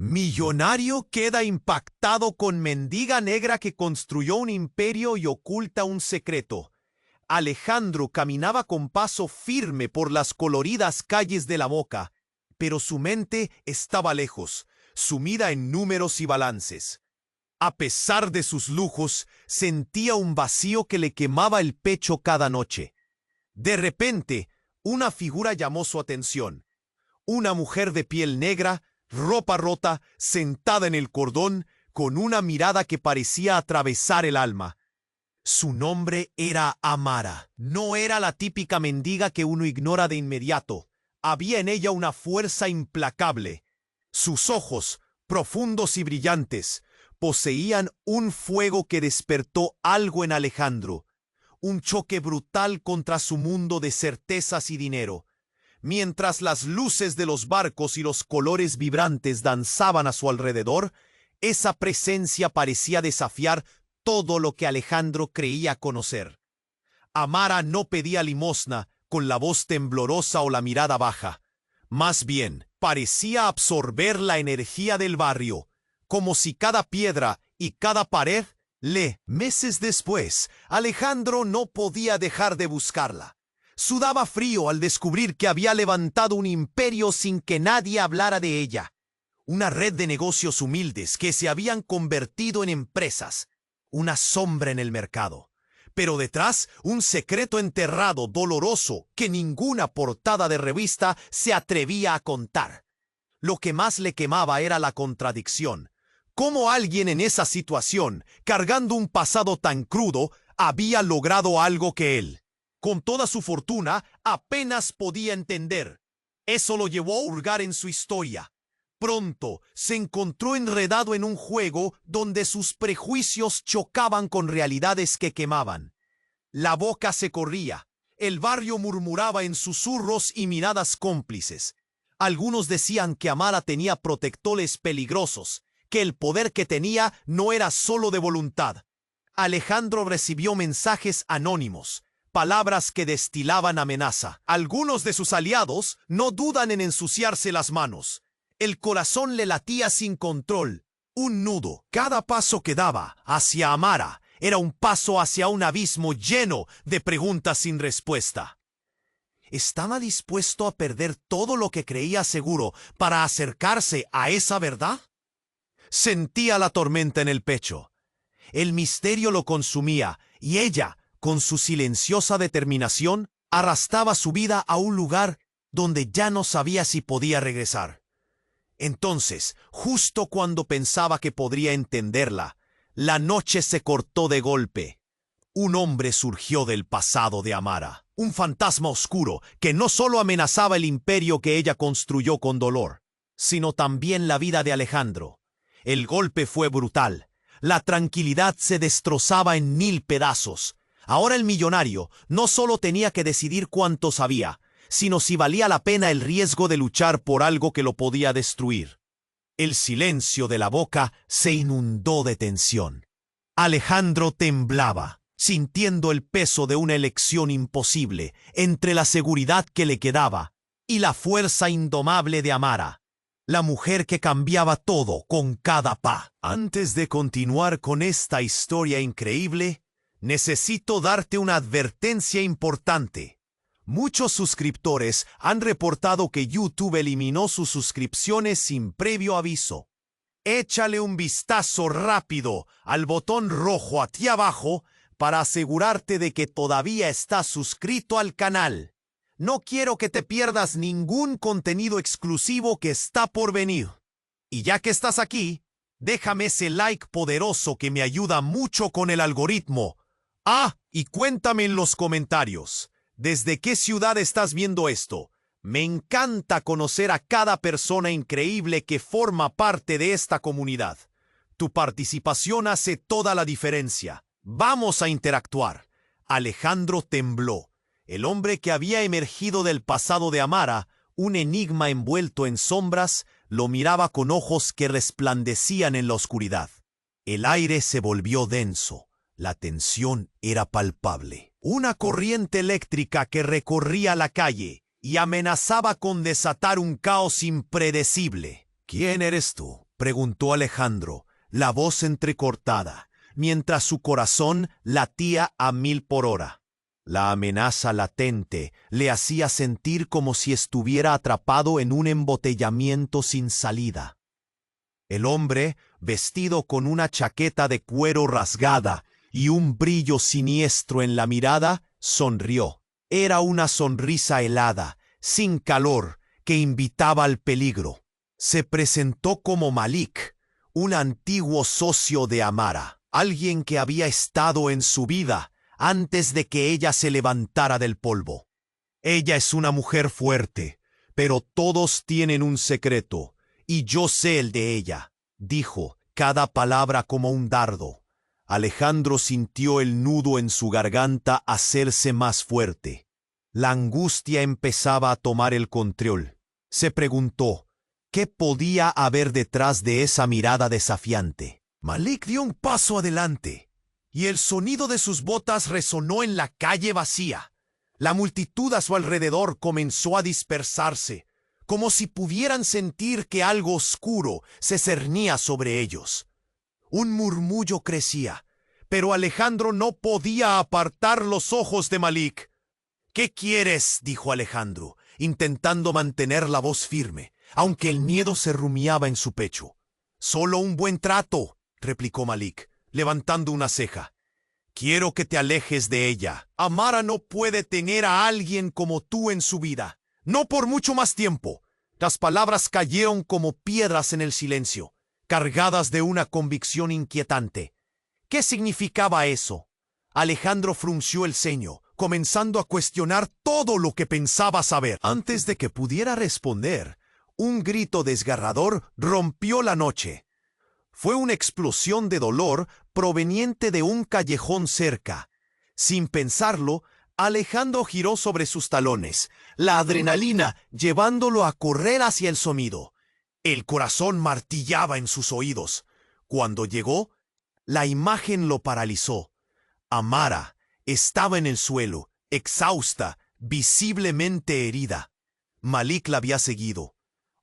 Millonario queda impactado con mendiga negra que construyó un imperio y oculta un secreto. Alejandro caminaba con paso firme por las coloridas calles de La Boca, pero su mente estaba lejos, sumida en números y balances. A pesar de sus lujos, sentía un vacío que le quemaba el pecho cada noche. De repente, una figura llamó su atención. Una mujer de piel negra, ropa rota, sentada en el cordón, con una mirada que parecía atravesar el alma. Su nombre era Amara. No era la típica mendiga que uno ignora de inmediato. Había en ella una fuerza implacable. Sus ojos, profundos y brillantes, poseían un fuego que despertó algo en Alejandro. Un choque brutal contra su mundo de certezas y dinero. Mientras las luces de los barcos y los colores vibrantes danzaban a su alrededor, esa presencia parecía desafiar todo lo que Alejandro creía conocer. Amara no pedía limosna con la voz temblorosa o la mirada baja. Más bien, parecía absorber la energía del barrio, como si cada piedra y cada pared Meses después, Alejandro no podía dejar de buscarla. Sudaba frío al descubrir que había levantado un imperio sin que nadie hablara de ella. Una red de negocios humildes que se habían convertido en empresas. Una sombra en el mercado. Pero detrás, un secreto enterrado, doloroso, que ninguna portada de revista se atrevía a contar. Lo que más le quemaba era la contradicción. ¿Cómo alguien en esa situación, cargando un pasado tan crudo, había logrado algo que él, con toda su fortuna, apenas podía entender? Eso lo llevó a hurgar en su historia. Pronto se encontró enredado en un juego donde sus prejuicios chocaban con realidades que quemaban. La boca se corría, el barrio murmuraba en susurros y miradas cómplices. Algunos decían que Amara tenía protectores peligrosos, que el poder que tenía no era solo de voluntad. Alejandro recibió mensajes anónimos, palabras que destilaban amenaza. Algunos de sus aliados no dudan en ensuciarse las manos. El corazón le latía sin control, un nudo. Cada paso que daba hacia Amara era un paso hacia un abismo lleno de preguntas sin respuesta. ¿Estaba dispuesto a perder todo lo que creía seguro para acercarse a esa verdad? Sentía la tormenta en el pecho. El misterio lo consumía y ella, con su silenciosa determinación, arrastraba su vida a un lugar donde ya no sabía si podía regresar. Entonces, justo cuando pensaba que podría entenderla, la noche se cortó de golpe. Un hombre surgió del pasado de Amara, un fantasma oscuro que no solo amenazaba el imperio que ella construyó con dolor, sino también la vida de Alejandro. El golpe fue brutal. La tranquilidad se destrozaba en 1000 pedazos. Ahora el millonario no solo tenía que decidir cuánto sabía, sino si valía la pena el riesgo de luchar por algo que lo podía destruir. El silencio de La Boca se inundó de tensión. Alejandro temblaba, sintiendo el peso de una elección imposible entre la seguridad que le quedaba y la fuerza indomable de Amara. La mujer que cambiaba todo con cada pa. Antes de continuar con esta historia increíble, necesito darte una advertencia importante. Muchos suscriptores han reportado que YouTube eliminó sus suscripciones sin previo aviso. Échale un vistazo rápido al botón rojo aquí abajo para asegurarte de que todavía estás suscrito al canal. No quiero que te pierdas ningún contenido exclusivo que está por venir. Y ya que estás aquí, déjame ese like poderoso que me ayuda mucho con el algoritmo. Y cuéntame en los comentarios, ¿desde qué ciudad estás viendo esto? Me encanta conocer a cada persona increíble que forma parte de esta comunidad. Tu participación hace toda la diferencia. Vamos a interactuar. Alejandro tembló. El hombre que había emergido del pasado de Amara, un enigma envuelto en sombras, lo miraba con ojos que resplandecían en la oscuridad. El aire se volvió denso. La tensión era palpable. Una corriente eléctrica que recorría la calle y amenazaba con desatar un caos impredecible. ¿Quién eres tú? preguntó Alejandro, la voz entrecortada, mientras su corazón latía a 1000 por hora. La amenaza latente le hacía sentir como si estuviera atrapado en un embotellamiento sin salida. El hombre, vestido con una chaqueta de cuero rasgada y un brillo siniestro en la mirada, sonrió. Era una sonrisa helada, sin calor, que invitaba al peligro. Se presentó como Malik, un antiguo socio de Amara, alguien que había estado en su vida antes de que ella se levantara del polvo. Ella es una mujer fuerte, pero todos tienen un secreto, y yo sé el de ella, dijo, cada palabra como un dardo. Alejandro sintió el nudo en su garganta hacerse más fuerte. La angustia empezaba a tomar el control. Se preguntó, ¿qué podía haber detrás de esa mirada desafiante? Malik dio un paso adelante, y el sonido de sus botas resonó en la calle vacía. La multitud a su alrededor comenzó a dispersarse, como si pudieran sentir que algo oscuro se cernía sobre ellos. Un murmullo crecía, pero Alejandro no podía apartar los ojos de Malik. «¿Qué quieres?», dijo Alejandro, intentando mantener la voz firme, aunque el miedo se rumiaba en su pecho. «Solo un buen trato», replicó Malik, levantando una ceja. «Quiero que te alejes de ella. Amara no puede tener a alguien como tú en su vida. No por mucho más tiempo». Las palabras cayeron como piedras en el silencio, cargadas de una convicción inquietante. ¿Qué significaba eso? Alejandro frunció el ceño, comenzando a cuestionar todo lo que pensaba saber. Antes de que pudiera responder, un grito desgarrador rompió la noche. Fue una explosión de dolor proveniente de un callejón cerca. Sin pensarlo, Alejandro giró sobre sus talones, la adrenalina llevándolo a correr hacia el sonido. El corazón martillaba en sus oídos. Cuando llegó, la imagen lo paralizó. Amara estaba en el suelo, exhausta, visiblemente herida. Malik la había seguido.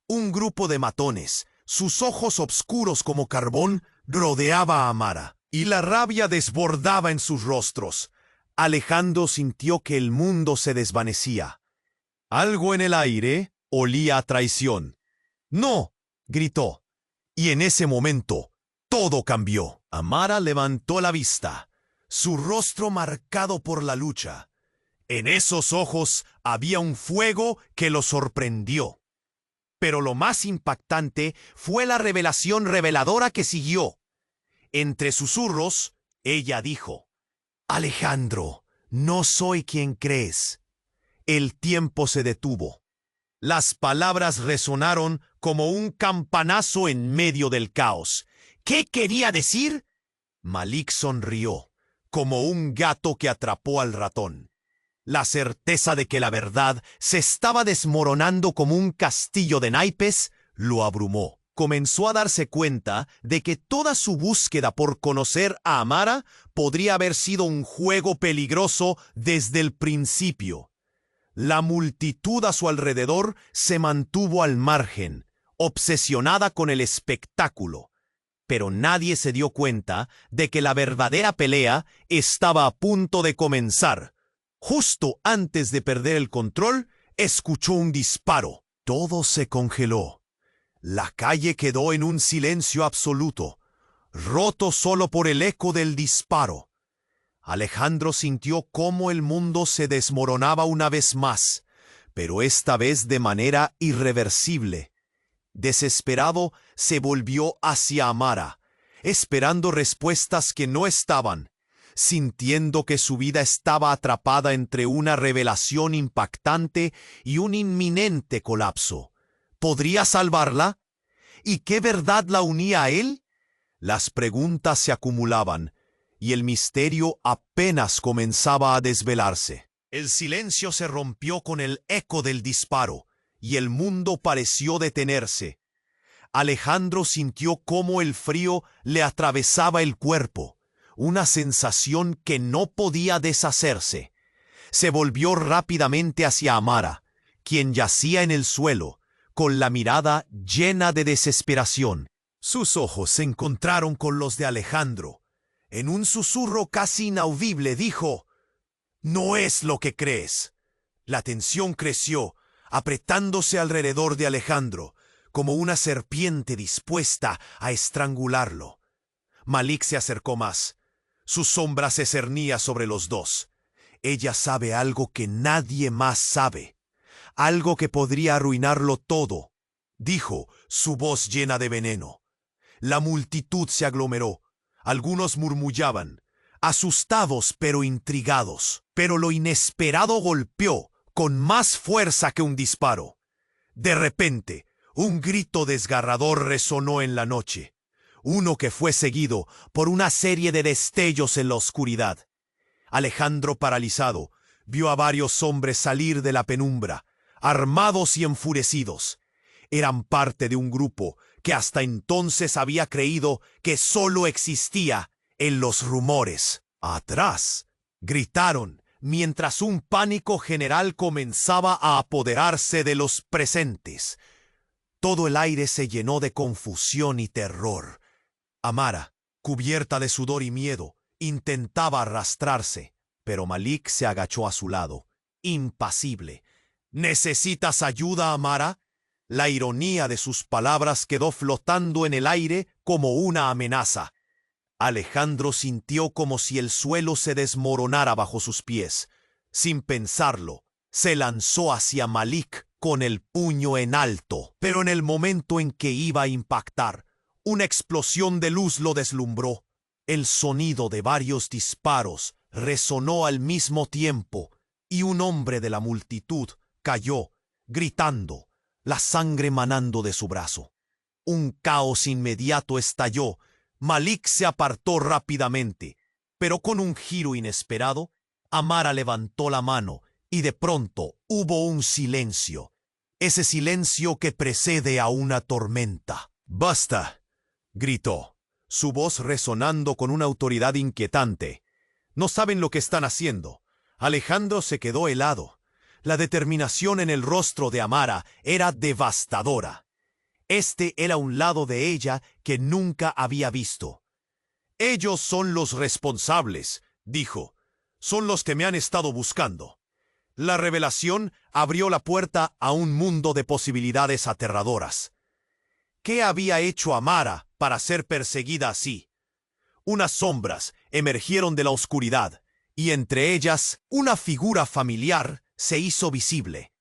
Un grupo de matones, sus ojos oscuros como carbón, rodeaba a Amara, y la rabia desbordaba en sus rostros. Alejandro sintió que el mundo se desvanecía. Algo en el aire olía a traición. «¡No!», gritó. Y en ese momento, todo cambió. Amara levantó la vista, su rostro marcado por la lucha. En esos ojos había un fuego que lo sorprendió. Pero lo más impactante fue la revelación reveladora que siguió. Entre susurros, ella dijo: «Alejandro, no soy quien crees». El tiempo se detuvo. Las palabras resonaron como un campanazo en medio del caos. ¿Qué quería decir? Malik sonrió, como un gato que atrapó al ratón. La certeza de que la verdad se estaba desmoronando como un castillo de naipes lo abrumó. Comenzó a darse cuenta de que toda su búsqueda por conocer a Amara podría haber sido un juego peligroso desde el principio. La multitud a su alrededor se mantuvo al margen, obsesionada con el espectáculo, pero nadie se dio cuenta de que la verdadera pelea estaba a punto de comenzar. Justo antes de perder el control, escuchó un disparo. Todo se congeló. La calle quedó en un silencio absoluto, roto solo por el eco del disparo. Alejandro sintió cómo el mundo se desmoronaba una vez más, pero esta vez de manera irreversible. Desesperado, se volvió hacia Amara, esperando respuestas que no estaban, sintiendo que su vida estaba atrapada entre una revelación impactante y un inminente colapso. ¿Podría salvarla? ¿Y qué verdad la unía a él? Las preguntas se acumulaban, y el misterio apenas comenzaba a desvelarse. El silencio se rompió con el eco del disparo, y el mundo pareció detenerse. Alejandro sintió cómo el frío le atravesaba el cuerpo, una sensación que no podía deshacerse. Se volvió rápidamente hacia Amara, quien yacía en el suelo, con la mirada llena de desesperación. Sus ojos se encontraron con los de Alejandro. En un susurro casi inaudible dijo: «No es lo que crees». La tensión creció, apretándose alrededor de Alejandro, como una serpiente dispuesta a estrangularlo. Malik se acercó más. Su sombra se cernía sobre los dos. Ella sabe algo que nadie más sabe. Algo que podría arruinarlo todo, dijo, su voz llena de veneno. La multitud se aglomeró. Algunos murmullaban, asustados pero intrigados. Pero lo inesperado golpeó con más fuerza que un disparo. De repente, un grito desgarrador resonó en la noche. Uno que fue seguido por una serie de destellos en la oscuridad. Alejandro, paralizado, vio a varios hombres salir de la penumbra, armados y enfurecidos. Eran parte de un grupo que hasta entonces había creído que solo existía en los rumores. ¡Atrás!, gritaron, mientras un pánico general comenzaba a apoderarse de los presentes. Todo el aire se llenó de confusión y terror. Amara, cubierta de sudor y miedo, intentaba arrastrarse, pero Malik se agachó a su lado, impasible. ¿Necesitas ayuda, Amara? La ironía de sus palabras quedó flotando en el aire como una amenaza. Alejandro sintió como si el suelo se desmoronara bajo sus pies. Sin pensarlo, se lanzó hacia Malik con el puño en alto, pero en el momento en que iba a impactar, una explosión de luz lo deslumbró. El sonido de varios disparos resonó al mismo tiempo y un hombre de la multitud cayó, gritando, la sangre manando de su brazo. Un caos inmediato estalló. Malik se apartó rápidamente, pero con un giro inesperado, Amara levantó la mano y de pronto hubo un silencio. Ese silencio que precede a una tormenta. «¡Basta!», gritó, su voz resonando con una autoridad inquietante. «No saben lo que están haciendo». Alejandro se quedó helado. La determinación en el rostro de Amara era devastadora. Este era un lado de ella que nunca había visto. «Ellos son los responsables», dijo. «Son los que me han estado buscando». La revelación abrió la puerta a un mundo de posibilidades aterradoras. ¿Qué había hecho Amara para ser perseguida así? Unas sombras emergieron de la oscuridad, y entre ellas una figura familiar se hizo visible.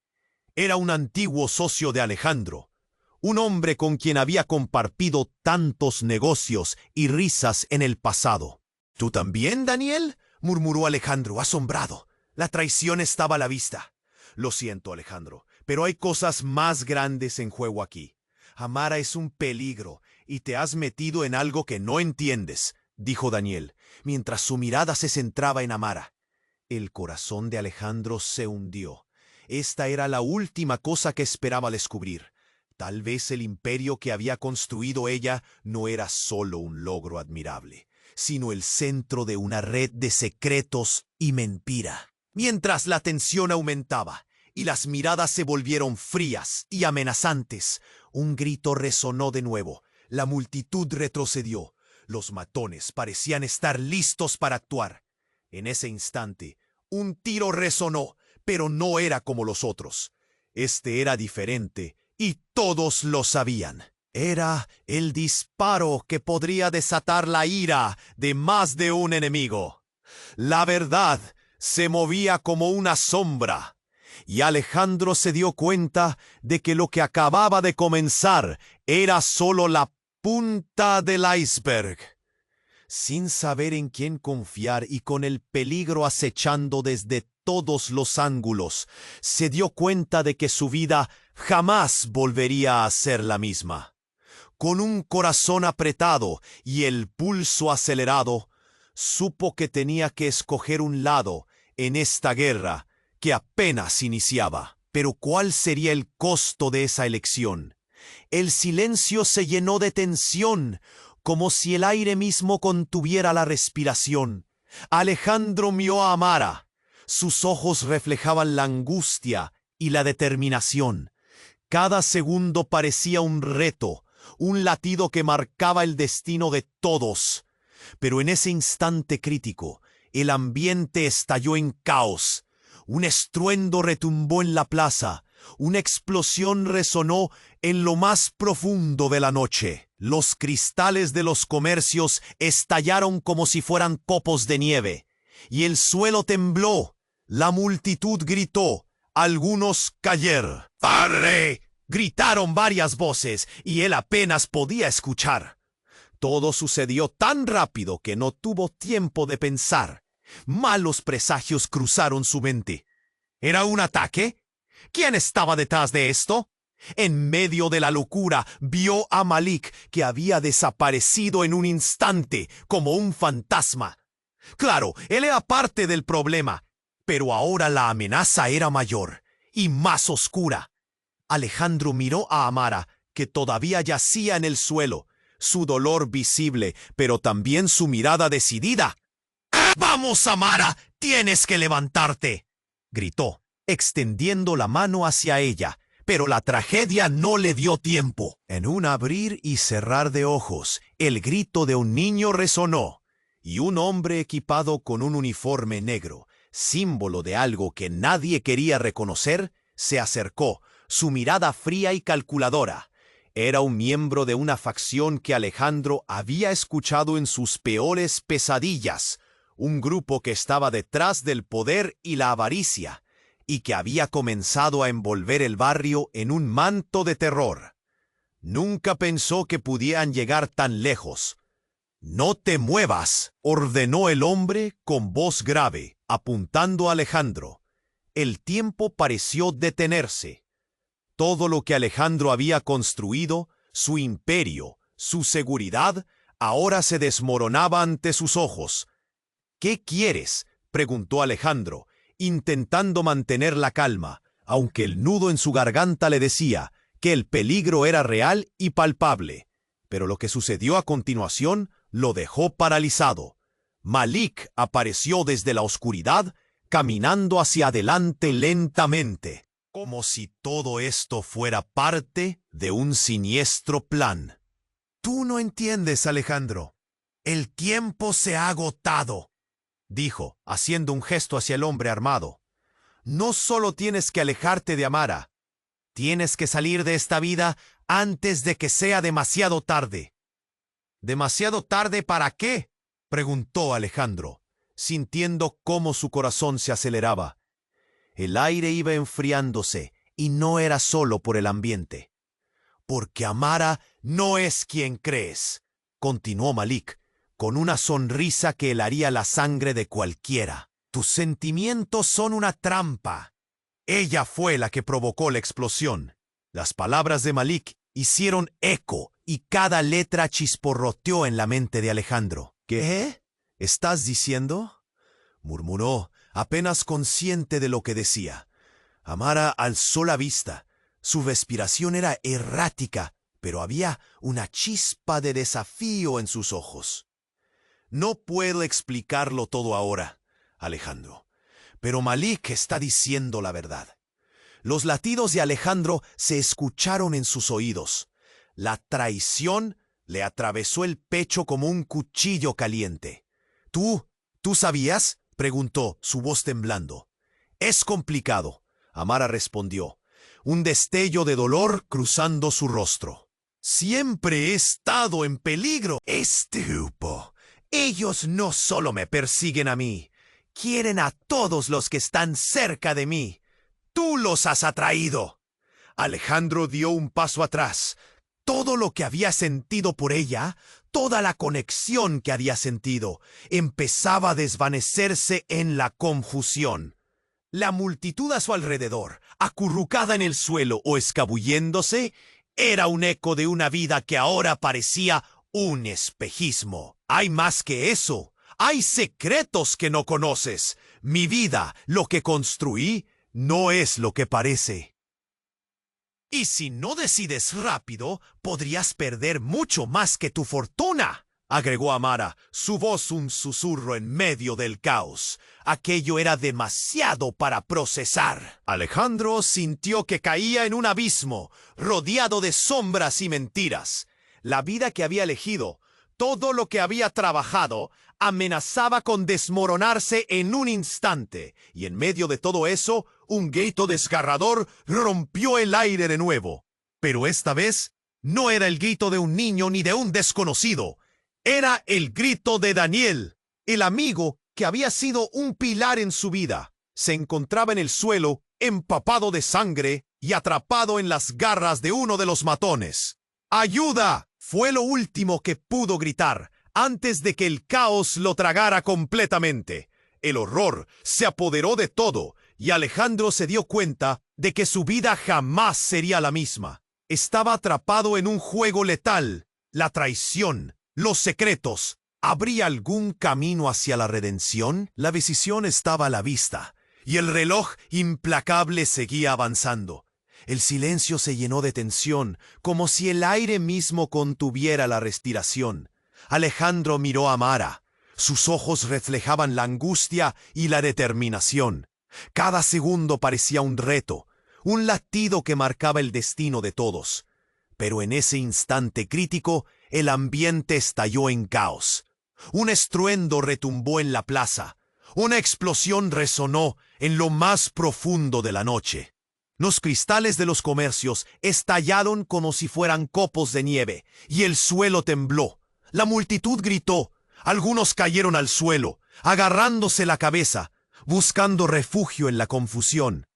Era un antiguo socio de Alejandro, un hombre con quien había compartido tantos negocios y risas en el pasado. «¿Tú también, Daniel?», murmuró Alejandro, asombrado. La traición estaba a la vista. «Lo siento, Alejandro, pero hay cosas más grandes en juego aquí. Amara es un peligro y te has metido en algo que no entiendes», dijo Daniel, mientras su mirada se centraba en Amara. El corazón de Alejandro se hundió. Esta era la última cosa que esperaba descubrir. Tal vez el imperio que había construido ella no era solo un logro admirable, sino el centro de una red de secretos y mentira. Mientras la tensión aumentaba y las miradas se volvieron frías y amenazantes, un grito resonó de nuevo. La multitud retrocedió. Los matones parecían estar listos para actuar. En ese instante, un tiro resonó, pero no era como los otros. Este era diferente y todos lo sabían. Era el disparo que podría desatar la ira de más de un enemigo. La verdad se movía como una sombra, y Alejandro se dio cuenta de que lo que acababa de comenzar era solo la punta del iceberg. Sin saber en quién confiar y con el peligro acechando desde todos los ángulos, se dio cuenta de que su vida jamás volvería a ser la misma. Con un corazón apretado y el pulso acelerado, supo que tenía que escoger un lado en esta guerra que apenas iniciaba. Pero ¿cuál sería el costo de esa elección? El silencio se llenó de tensión, como si el aire mismo contuviera la respiración. Alejandro miró a Amara. Sus ojos reflejaban la angustia y la determinación. Cada segundo parecía un reto, un latido que marcaba el destino de todos. Pero en ese instante crítico, el ambiente estalló en caos. Un estruendo retumbó en la plaza. Una explosión resonó en lo más profundo de la noche. Los cristales de los comercios estallaron como si fueran copos de nieve. Y el suelo tembló. La multitud gritó. Algunos cayeron. ¡Padre! Gritaron varias voces, y él apenas podía escuchar. Todo sucedió tan rápido que no tuvo tiempo de pensar. Malos presagios cruzaron su mente. ¿Era un ataque? ¿Quién estaba detrás de esto? En medio de la locura, vio a Malik, que había desaparecido en un instante, como un fantasma. Claro, él era parte del problema, pero ahora la amenaza era mayor y más oscura. Alejandro miró a Amara, que todavía yacía en el suelo, su dolor visible, pero también su mirada decidida. «¡Vamos, Amara! ¡Tienes que levantarte!», gritó, extendiendo la mano hacia ella, pero la tragedia no le dio tiempo. En un abrir y cerrar de ojos, el grito de un niño resonó, y un hombre equipado con un uniforme negro, símbolo de algo que nadie quería reconocer, se acercó, su mirada fría y calculadora. Era un miembro de una facción que Alejandro había escuchado en sus peores pesadillas, un grupo que estaba detrás del poder y la avaricia, y que había comenzado a envolver el barrio en un manto de terror. Nunca pensó que pudieran llegar tan lejos. «No te muevas», ordenó el hombre con voz grave, apuntando a Alejandro. El tiempo pareció detenerse. Todo lo que Alejandro había construido, su imperio, su seguridad, ahora se desmoronaba ante sus ojos. «¿Qué quieres?», preguntó Alejandro, intentando mantener la calma, aunque el nudo en su garganta le decía que el peligro era real y palpable. Pero lo que sucedió a continuación lo dejó paralizado. Malik apareció desde la oscuridad, caminando hacia adelante lentamente, como si todo esto fuera parte de un siniestro plan. «Tú no entiendes, Alejandro. El tiempo se ha agotado», dijo, haciendo un gesto hacia el hombre armado. «No solo tienes que alejarte de Amara, tienes que salir de esta vida antes de que sea demasiado tarde». «¿Demasiado tarde para qué?», preguntó Alejandro, sintiendo cómo su corazón se aceleraba. El aire iba enfriándose, y no era solo por el ambiente. «Porque Amara no es quien crees», continuó Malik, con una sonrisa que helaría la sangre de cualquiera. «Tus sentimientos son una trampa. Ella fue la que provocó la explosión». Las palabras de Malik hicieron eco, y cada letra chisporroteó en la mente de Alejandro. «¿Qué estás diciendo?», murmuró, apenas consciente de lo que decía. Amara alzó la vista. Su respiración era errática, pero había una chispa de desafío en sus ojos. «No puedo explicarlo todo ahora, Alejandro, pero Malik está diciendo la verdad». Los latidos de Alejandro se escucharon en sus oídos. La traición le atravesó el pecho como un cuchillo caliente. ¿Tú sabías?», preguntó, su voz temblando. «Es complicado», Amara respondió, un destello de dolor cruzando su rostro. «Siempre he estado en peligro». «Estúpido. Ellos no solo me persiguen a mí, quieren a todos los que están cerca de mí. Tú los has atraído». Alejandro dio un paso atrás. Todo lo que había sentido por ella, toda la conexión que había sentido, empezaba a desvanecerse en la confusión. La multitud a su alrededor, acurrucada en el suelo o escabulléndose, era un eco de una vida que ahora parecía un espejismo. «Hay más que eso. Hay secretos que no conoces. Mi vida, lo que construí, no es lo que parece. Y si no decides rápido, podrías perder mucho más que tu fortuna», agregó Amara, su voz un susurro en medio del caos. Aquello era demasiado para procesar. Alejandro sintió que caía en un abismo, rodeado de sombras y mentiras. La vida que había elegido, todo lo que había trabajado, amenazaba con desmoronarse en un instante. Y en medio de todo eso, un grito desgarrador rompió el aire de nuevo. Pero esta vez, no era el grito de un niño ni de un desconocido. Era el grito de Daniel, el amigo que había sido un pilar en su vida. Se encontraba en el suelo, empapado de sangre y atrapado en las garras de uno de los matones. ¡Ayuda! Fue lo último que pudo gritar antes de que el caos lo tragara completamente. El horror se apoderó de todo y Alejandro se dio cuenta de que su vida jamás sería la misma. Estaba atrapado en un juego letal, la traición, los secretos. ¿Habría algún camino hacia la redención? La decisión estaba a la vista, y el reloj implacable seguía avanzando. El silencio se llenó de tensión, como si el aire mismo contuviera la respiración. Alejandro miró a Mara. Sus ojos reflejaban la angustia y la determinación. Cada segundo parecía un reto, un latido que marcaba el destino de todos. Pero en ese instante crítico, el ambiente estalló en caos. Un estruendo retumbó en la plaza. Una explosión resonó en lo más profundo de la noche. Los cristales de los comercios estallaron como si fueran copos de nieve, y el suelo tembló. La multitud gritó. Algunos cayeron al suelo, agarrándose la cabeza, buscando refugio en la confusión.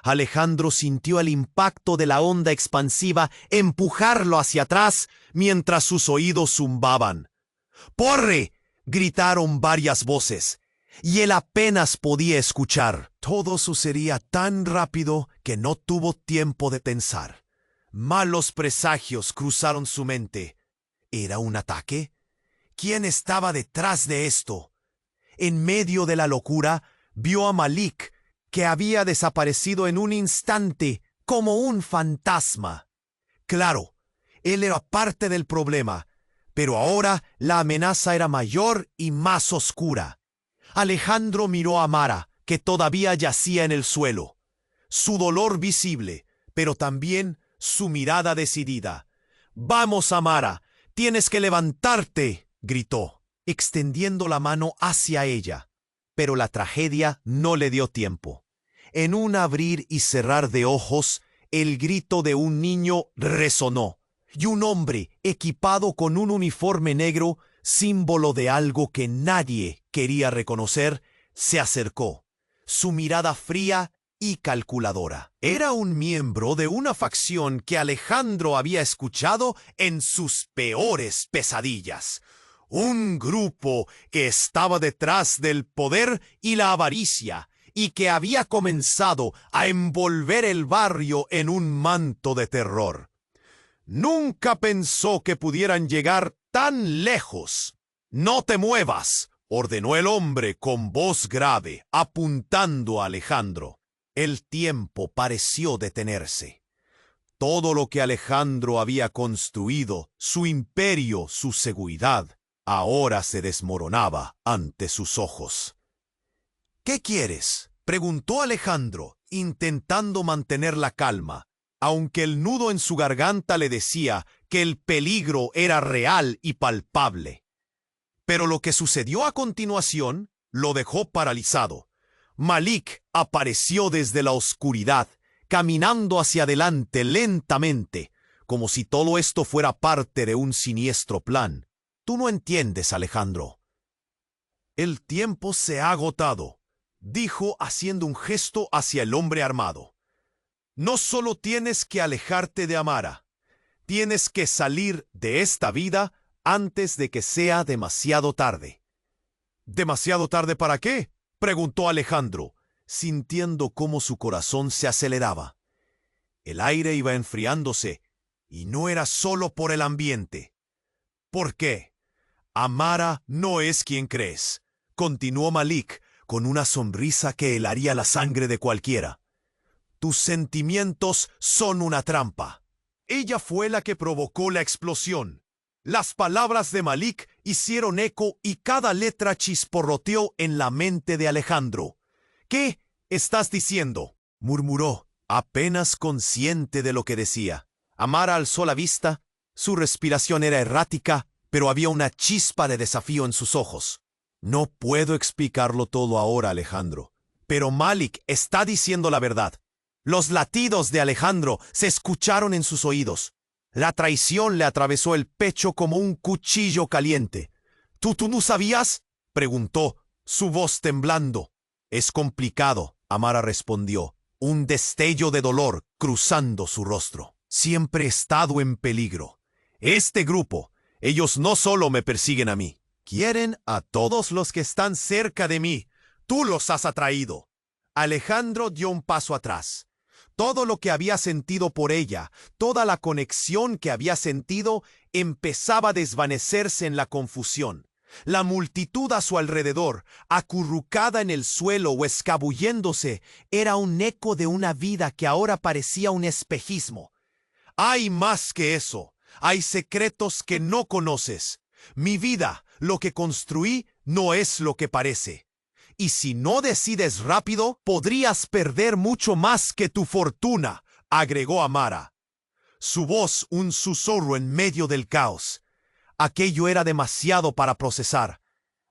Alejandro sintió el impacto de la onda expansiva empujarlo hacia atrás mientras sus oídos zumbaban. ¡Porre!, gritaron varias voces, y él apenas podía escuchar. Todo sucedía tan rápido que no tuvo tiempo de pensar. Malos presagios cruzaron su mente. ¿Era un ataque? ¿Quién estaba detrás de esto? En medio de la locura, vio a Malik, que había desaparecido en un instante como un fantasma. Claro, él era parte del problema, pero ahora la amenaza era mayor y más oscura. Alejandro miró a Mara, que todavía yacía en el suelo. Su dolor visible, pero también su mirada decidida. «¡Vamos, Mara! ¡Tienes que levantarte!», gritó, extendiendo la mano hacia ella. Pero la tragedia no le dio tiempo. En un abrir y cerrar de ojos, el grito de un niño resonó, y un hombre equipado con un uniforme negro, símbolo de algo que nadie quería reconocer, se acercó, su mirada fría y calculadora. Era un miembro de una facción que Alejandro había escuchado en sus peores pesadillas. Un grupo que estaba detrás del poder y la avaricia, y que había comenzado a envolver el barrio en un manto de terror. Nunca pensó que pudieran llegar tan lejos. «No te muevas», ordenó el hombre con voz grave, apuntando a Alejandro. El tiempo pareció detenerse. Todo lo que Alejandro había construido, su imperio, su seguridad, ahora se desmoronaba ante sus ojos. «¿Qué quieres?», preguntó Alejandro, intentando mantener la calma, aunque el nudo en su garganta le decía que el peligro era real y palpable. Pero lo que sucedió a continuación lo dejó paralizado. Malik apareció desde la oscuridad, caminando hacia adelante lentamente, como si todo esto fuera parte de un siniestro plan. «Tú no entiendes, Alejandro». «El tiempo se ha agotado», dijo haciendo un gesto hacia el hombre armado. «No solo tienes que alejarte de Mara, tienes que salir de esta vida antes de que sea demasiado tarde». «¿Demasiado tarde para qué?», preguntó Alejandro, sintiendo cómo su corazón se aceleraba. El aire iba enfriándose, y no era solo por el ambiente. «¿Por qué? Mara no es quien crees», continuó Malik, con una sonrisa que helaría la sangre de cualquiera. «Tus sentimientos son una trampa». Ella fue la que provocó la explosión. Las palabras de Malik hicieron eco y cada letra chisporroteó en la mente de Alejandro. «¿Qué estás diciendo?», murmuró, apenas consciente de lo que decía. Mara alzó la vista Su respiración era errática, pero había una chispa de desafío en sus ojos. No puedo explicarlo todo ahora, Alejandro, pero Malik está diciendo la verdad. Los latidos de Alejandro se escucharon en sus oídos. La traición le atravesó el pecho como un cuchillo caliente. ¿Tú no sabías?, preguntó, su voz temblando. Es complicado, Amara respondió, un destello de dolor cruzando su rostro. Siempre he estado en peligro. Este grupo, ellos no solo me persiguen a mí, quieren a todos los que están cerca de mí. Tú los has atraído. Alejandro dio un paso atrás. Todo lo que había sentido por ella, toda la conexión que había sentido, empezaba a desvanecerse en la confusión. La multitud a su alrededor, acurrucada en el suelo o escabulléndose, era un eco de una vida que ahora parecía un espejismo. Hay más que eso. Hay secretos que no conoces. Mi vida, lo que construí, no es lo que parece. Y si no decides rápido, podrías perder mucho más que tu fortuna, agregó Amara. Su voz un susurro en medio del caos. Aquello era demasiado para procesar.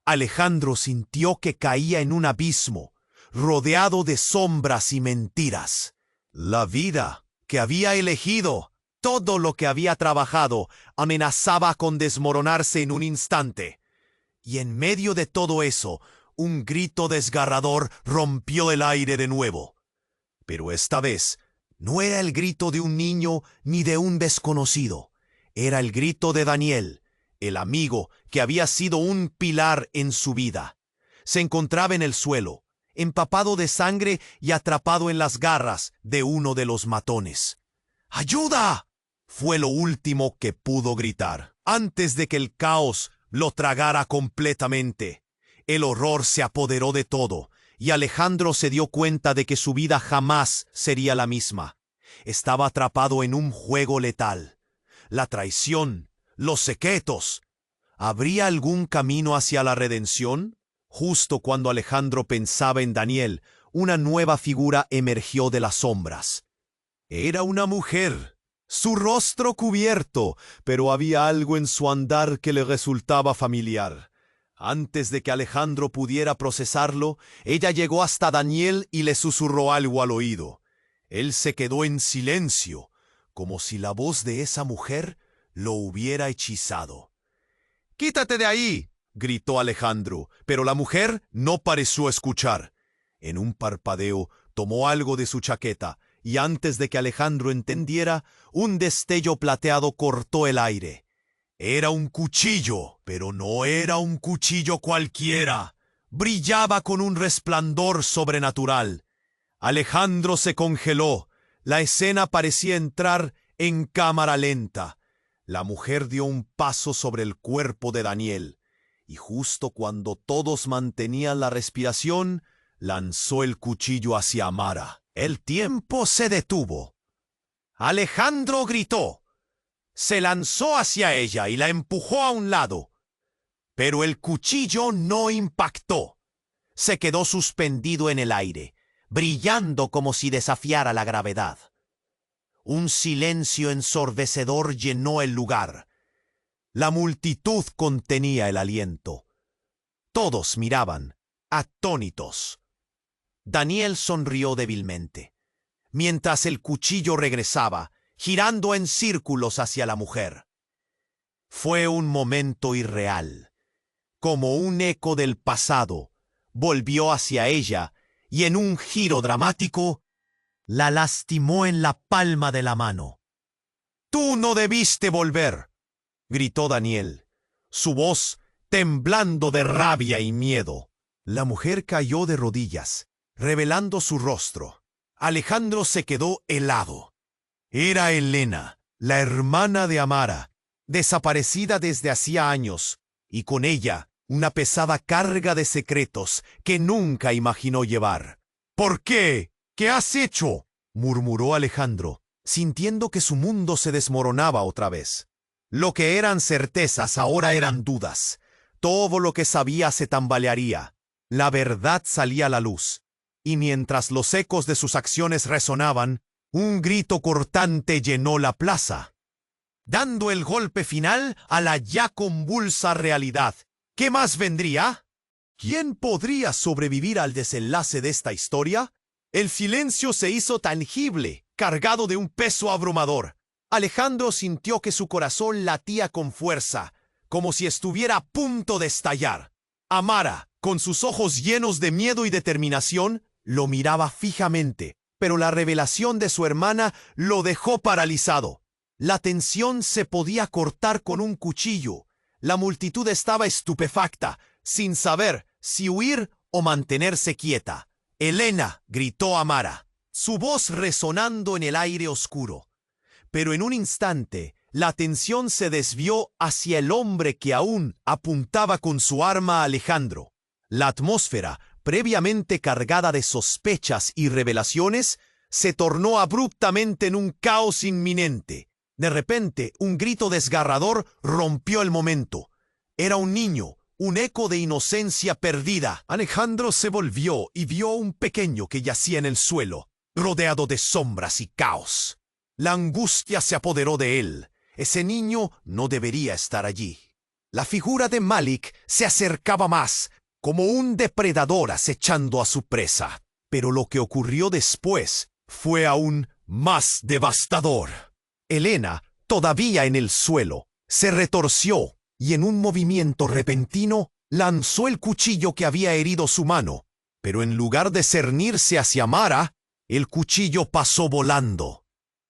Alejandro sintió que caía en un abismo, rodeado de sombras y mentiras. La vida que había elegido, todo lo que había trabajado, amenazaba con desmoronarse en un instante. Y en medio de todo eso, un grito desgarrador rompió el aire de nuevo. Pero esta vez no era el grito de un niño ni de un desconocido. Era el grito de Daniel, el amigo que había sido un pilar en su vida. Se encontraba en el suelo, empapado de sangre y atrapado en las garras de uno de los matones. ¡Ayuda!, fue lo último que pudo gritar, antes de que el caos lo tragara completamente. El horror se apoderó de todo, y Alejandro se dio cuenta de que su vida jamás sería la misma. Estaba atrapado en un juego letal. La traición, los secretos. ¿Habría algún camino hacia la redención? Justo cuando Alejandro pensaba en Daniel, una nueva figura emergió de las sombras. Era una mujer, su rostro cubierto, pero había algo en su andar que le resultaba familiar. Antes de que Alejandro pudiera procesarlo, ella llegó hasta Daniel y le susurró algo al oído. Él se quedó en silencio, como si la voz de esa mujer lo hubiera hechizado. «¡Quítate de ahí!», gritó Alejandro, pero la mujer no pareció escuchar. En un parpadeo tomó algo de su chaqueta, y antes de que Alejandro entendiera, un destello plateado cortó el aire. Era un cuchillo, pero no era un cuchillo cualquiera. Brillaba con un resplandor sobrenatural. Alejandro se congeló. La escena parecía entrar en cámara lenta. La mujer dio un paso sobre el cuerpo de Daniel, y justo cuando todos mantenían la respiración, lanzó el cuchillo hacia Amara. El tiempo se detuvo. Alejandro gritó. Se lanzó hacia ella y la empujó a un lado. Pero el cuchillo no impactó. Se quedó suspendido en el aire, brillando como si desafiara la gravedad. Un silencio ensordecedor llenó el lugar. La multitud contenía el aliento. Todos miraban, atónitos. Daniel sonrió débilmente, mientras el cuchillo regresaba, girando en círculos hacia la mujer. Fue un momento irreal. Como un eco del pasado, volvió hacia ella y en un giro dramático, la lastimó en la palma de la mano. «¡Tú no debiste volver!», gritó Daniel, su voz temblando de rabia y miedo. La mujer cayó de rodillas, revelando su rostro. Alejandro se quedó helado. Era Elena, la hermana de Amara, desaparecida desde hacía años, y con ella una pesada carga de secretos que nunca imaginó llevar. «¿Por qué? ¿Qué has hecho?», murmuró Alejandro, sintiendo que su mundo se desmoronaba otra vez. Lo que eran certezas ahora eran dudas. Todo lo que sabía se tambalearía. La verdad salía a la luz, y mientras los ecos de sus acciones resonaban, un grito cortante llenó la plaza. dando el golpe final a la ya convulsa realidad. ¿Qué más vendría? ¿Quién podría sobrevivir al desenlace de esta historia? El silencio se hizo tangible, cargado de un peso abrumador. Alejandro sintió que su corazón latía con fuerza, como si estuviera a punto de estallar. Amara, con sus ojos llenos de miedo y determinación, lo miraba fijamente, pero la revelación de su hermana lo dejó paralizado. La tensión se podía cortar con un cuchillo. La multitud estaba estupefacta, sin saber si huir o mantenerse quieta. «Elena», gritó Amara, su voz resonando en el aire oscuro. Pero en un instante, la atención se desvió hacia el hombre que aún apuntaba con su arma a Alejandro. La atmósfera, previamente cargada de sospechas y revelaciones, se tornó abruptamente en un caos inminente. De repente, un grito desgarrador rompió el momento. Era un niño, un eco de inocencia perdida. Alejandro se volvió y vio a un pequeño que yacía en el suelo, rodeado de sombras y caos. La angustia se apoderó de él. Ese niño no debería estar allí. La figura de Malik se acercaba más, como un depredador acechando a su presa. Pero lo que ocurrió después fue aún más devastador. Elena, todavía en el suelo, se retorció y en un movimiento repentino lanzó el cuchillo que había herido su mano. Pero en lugar de cernirse hacia Amara, el cuchillo pasó volando,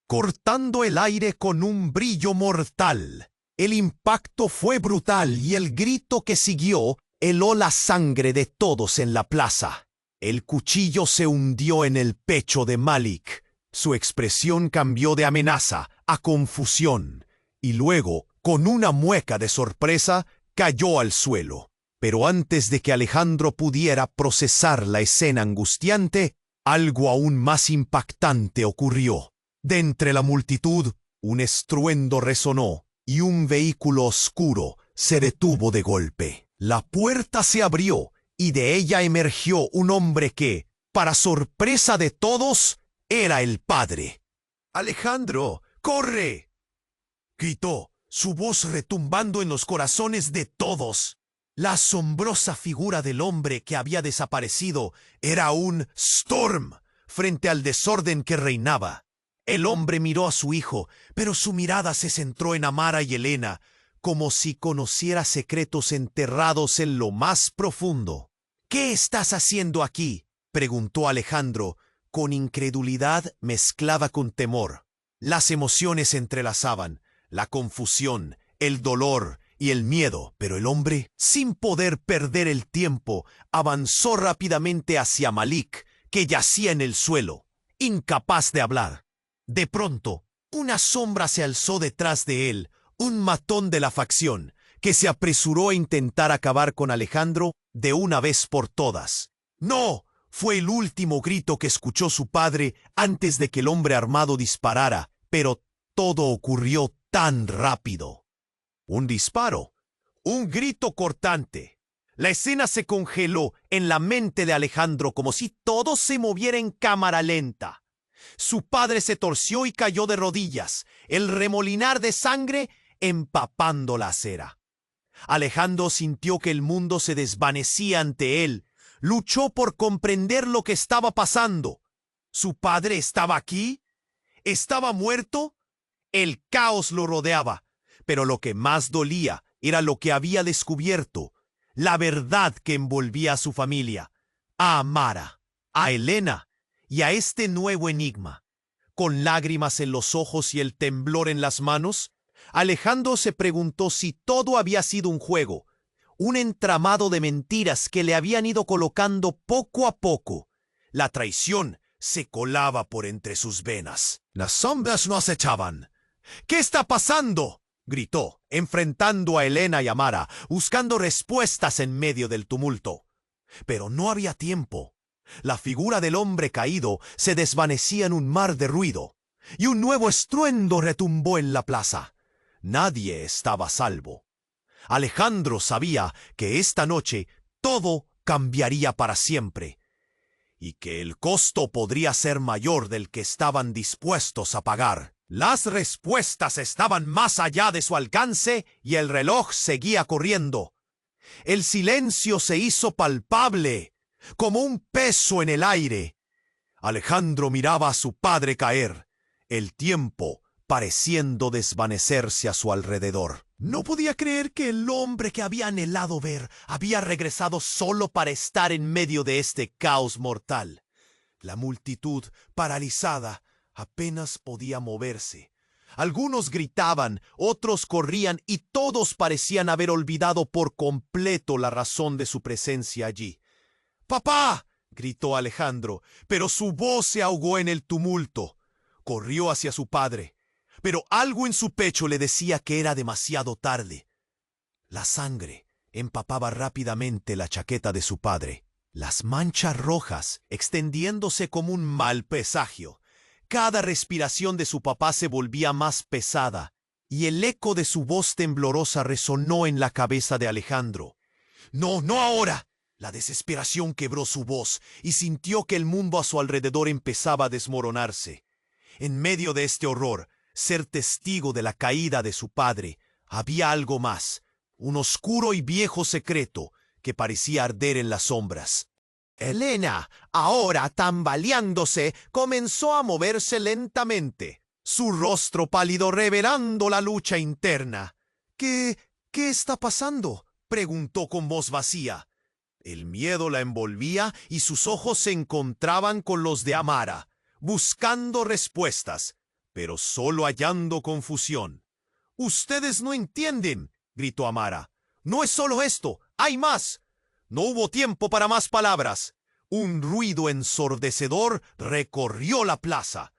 cortando el aire con un brillo mortal. El impacto fue brutal y el grito que siguió heló la sangre de todos en la plaza. El cuchillo se hundió en el pecho de Malik. Su expresión cambió de amenaza a confusión y luego, con una mueca de sorpresa, cayó al suelo. Pero antes de que Alejandro pudiera procesar la escena angustiante, algo aún más impactante ocurrió. De entre la multitud, un estruendo resonó y un vehículo oscuro se detuvo de golpe. La puerta se abrió y de ella emergió un hombre que, para sorpresa de todos, era el padre. «Alejandro, corre», gritó, su voz retumbando en los corazones de todos. La asombrosa figura del hombre que había desaparecido era un Storm frente al desorden que reinaba. El hombre miró a su hijo, pero su mirada se centró en Amara y Elena, como si conociera secretos enterrados en lo más profundo. «¿Qué estás haciendo aquí?», preguntó Alejandro, con incredulidad mezclada con temor. Las emociones se entrelazaban, la confusión, el dolor y el miedo, pero el hombre, sin poder perder el tiempo, avanzó rápidamente hacia Malik, que yacía en el suelo, incapaz de hablar. De pronto, una sombra se alzó detrás de él, un matón de la facción, que se apresuró a intentar acabar con Alejandro de una vez por todas. «¡No!», fue el último grito que escuchó su padre antes de que el hombre armado disparara, pero todo ocurrió tan rápido. Un disparo, un grito cortante. La escena se congeló en la mente de Alejandro como si todo se moviera en cámara lenta. Su padre se torció y cayó de rodillas, el remolinar de sangre empapando la acera. Alejandro sintió que el mundo se desvanecía ante él. Luchó por comprender lo que estaba pasando. ¿Su padre estaba aquí? ¿Estaba muerto? El caos lo rodeaba, pero lo que más dolía era lo que había descubierto, la verdad que envolvía a su familia, a Amara, a Elena y a este nuevo enigma. Con lágrimas en los ojos y el temblor en las manos, Alejandro se preguntó si todo había sido un juego, un entramado de mentiras que le habían ido colocando poco a poco. La traición se colaba por entre sus venas. Las sombras no acechaban. «¿Qué está pasando?», gritó, enfrentando a Elena y Amara, buscando respuestas en medio del tumulto. Pero no había tiempo. La figura del hombre caído se desvanecía en un mar de ruido, y un nuevo estruendo retumbó en la plaza. Nadie estaba a salvo. Alejandro sabía que esta noche todo cambiaría para siempre, y que el costo podría ser mayor del que estaban dispuestos a pagar. Las respuestas estaban más allá de su alcance y el reloj seguía corriendo. El silencio se hizo palpable, como un peso en el aire. Alejandro miraba a su padre caer, el tiempo pareciendo desvanecerse a su alrededor. No podía creer que el hombre que había anhelado ver había regresado solo para estar en medio de este caos mortal. La multitud, paralizada, apenas podía moverse. Algunos gritaban, otros corrían y todos parecían haber olvidado por completo la razón de su presencia allí. ¡Papá!, gritó Alejandro, pero su voz se ahogó en el tumulto. Corrió hacia su padre, pero algo en su pecho le decía que era demasiado tarde. La sangre empapaba rápidamente la chaqueta de su padre, las manchas rojas extendiéndose como un mal presagio. Cada respiración de su papá se volvía más pesada, y el eco de su voz temblorosa resonó en la cabeza de Alejandro. «¡No, no ahora!». La desesperación quebró su voz y sintió que el mundo a su alrededor empezaba a desmoronarse. En medio de este horror, ser testigo de la caída de su padre, había algo más, un oscuro y viejo secreto que parecía arder en las sombras. Elena, ahora tambaleándose, comenzó a moverse lentamente, su rostro pálido revelando la lucha interna. ¿Qué está pasando?, preguntó con voz vacía. El miedo la envolvía y sus ojos se encontraban con los de Amara, buscando respuestas, pero solo hallando confusión. «¡Ustedes no entienden!», gritó Amara. «No es solo esto, hay más». No hubo tiempo para más palabras. Un ruido ensordecedor recorrió la plaza,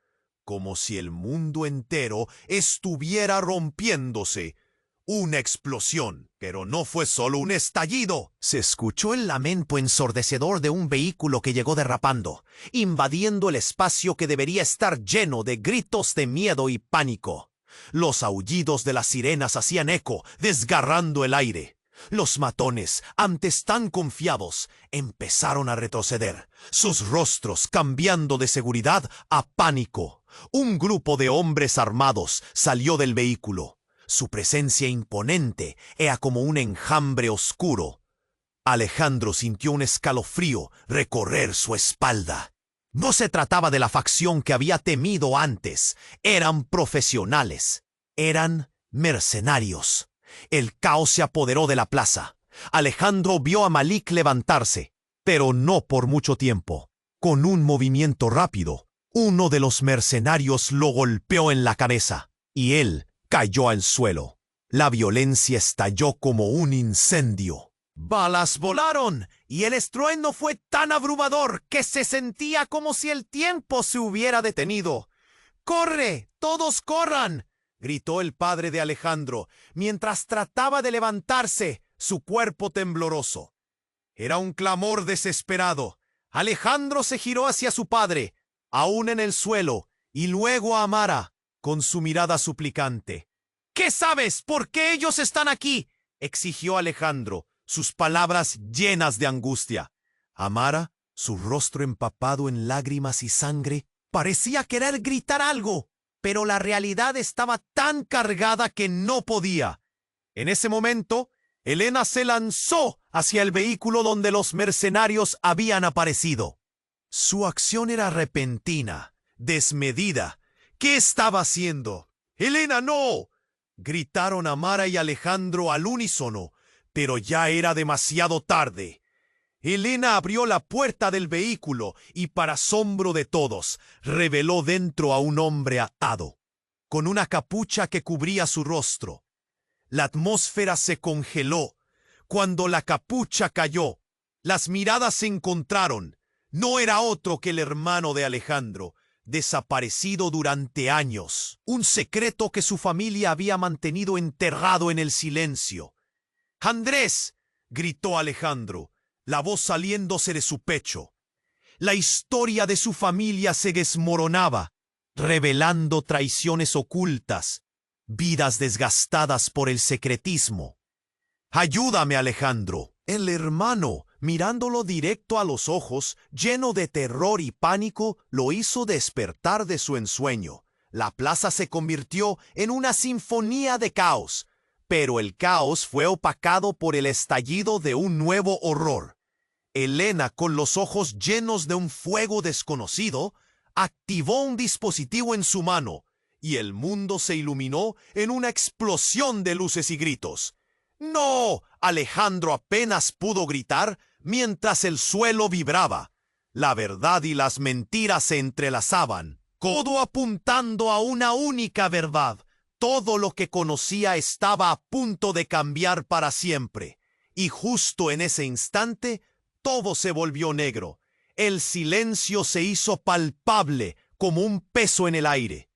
como si el mundo entero estuviera rompiéndose. Una explosión, pero no fue solo un estallido. Se escuchó el lamento ensordecedor de un vehículo que llegó derrapando, invadiendo el espacio que debería estar lleno de gritos de miedo y pánico. Los aullidos de las sirenas hacían eco, desgarrando el aire. Los matones, antes tan confiados, empezaron a retroceder, sus rostros cambiando de seguridad a pánico. Un grupo de hombres armados salió del vehículo. Su presencia imponente era como un enjambre oscuro. Alejandro sintió un escalofrío recorrer su espalda. No se trataba de la facción que había temido antes. Eran profesionales. Eran mercenarios. El caos se apoderó de la plaza. Alejandro vio a Malik levantarse, pero no por mucho tiempo. Con un movimiento rápido, uno de los mercenarios lo golpeó en la cabeza, y él cayó al suelo. La violencia estalló como un incendio. Balas volaron, y el estruendo fue tan abrumador que se sentía como si el tiempo se hubiera detenido. «¡Corre! ¡Todos corran!», gritó el padre de Alejandro, mientras trataba de levantarse, su cuerpo tembloroso. Era un clamor desesperado. Alejandro se giró hacia su padre, aún en el suelo, y luego a Amara, con su mirada suplicante. «¿Qué sabes? ¿Por qué ellos están aquí?», exigió Alejandro, sus palabras llenas de angustia. Amara, su rostro empapado en lágrimas y sangre, parecía querer gritar algo, pero la realidad estaba tan cargada que no podía. En ese momento, Elena se lanzó hacia el vehículo donde los mercenarios habían aparecido. Su acción era repentina, desmedida. ¿Qué estaba haciendo? «¡Elena, no!», gritaron Amara y Alejandro al unísono, pero ya era demasiado tarde. Elena abrió la puerta del vehículo y, para asombro de todos, reveló dentro a un hombre atado, con una capucha que cubría su rostro. La atmósfera se congeló. Cuando la capucha cayó, las miradas se encontraron. No era otro que el hermano de Alejandro, desaparecido durante años, un secreto que su familia había mantenido enterrado en el silencio. «¡Andrés!», gritó Alejandro, la voz saliéndose de su pecho. La historia de su familia se desmoronaba, revelando traiciones ocultas, vidas desgastadas por el secretismo. «¡Ayúdame, Alejandro!». El hermano, mirándolo directo a los ojos, lleno de terror y pánico, lo hizo despertar de su ensueño. La plaza se convirtió en una sinfonía de caos, pero el caos fue opacado por el estallido de un nuevo horror. Elena, con los ojos llenos de un fuego desconocido, activó un dispositivo en su mano, y el mundo se iluminó en una explosión de luces y gritos. ¡No! Alejandro apenas pudo gritar mientras el suelo vibraba. La verdad y las mentiras se entrelazaban, todo apuntando a una única verdad. Todo lo que conocía estaba a punto de cambiar para siempre. Y justo en ese instante, todo se volvió negro. El silencio se hizo palpable como un peso en el aire.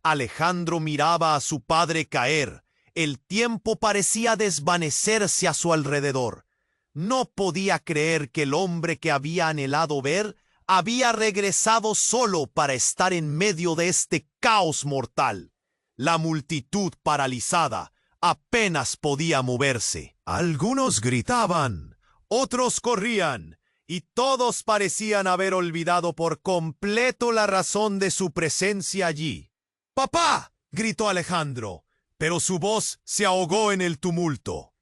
Alejandro miraba a su padre caer. El tiempo parecía desvanecerse a su alrededor. No podía creer que el hombre que había anhelado ver había regresado solo para estar en medio de este caos mortal. La multitud paralizada apenas podía moverse. Algunos gritaban, otros corrían, y todos parecían haber olvidado por completo la razón de su presencia allí. ¡Papá!, gritó Alejandro, pero su voz se ahogó en el tumulto.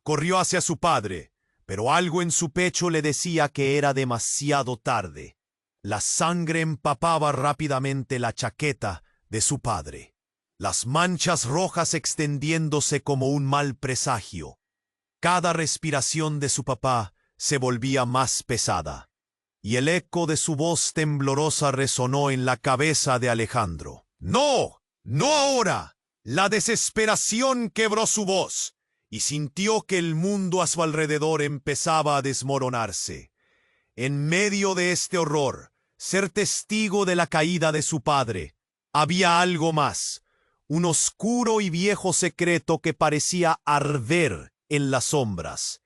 Corrió hacia su padre, pero algo en su pecho le decía que era demasiado tarde. La sangre empapaba rápidamente la chaqueta de su padre, las manchas rojas extendiéndose como un mal presagio. Cada respiración de su papá se volvía más pesada, y el eco de su voz temblorosa resonó en la cabeza de Alejandro. ¡No! ¡No ahora! La desesperación quebró su voz, y sintió que el mundo a su alrededor empezaba a desmoronarse. En medio de este horror, ser testigo de la caída de su padre, había algo más, un oscuro y viejo secreto que parecía arder en las sombras.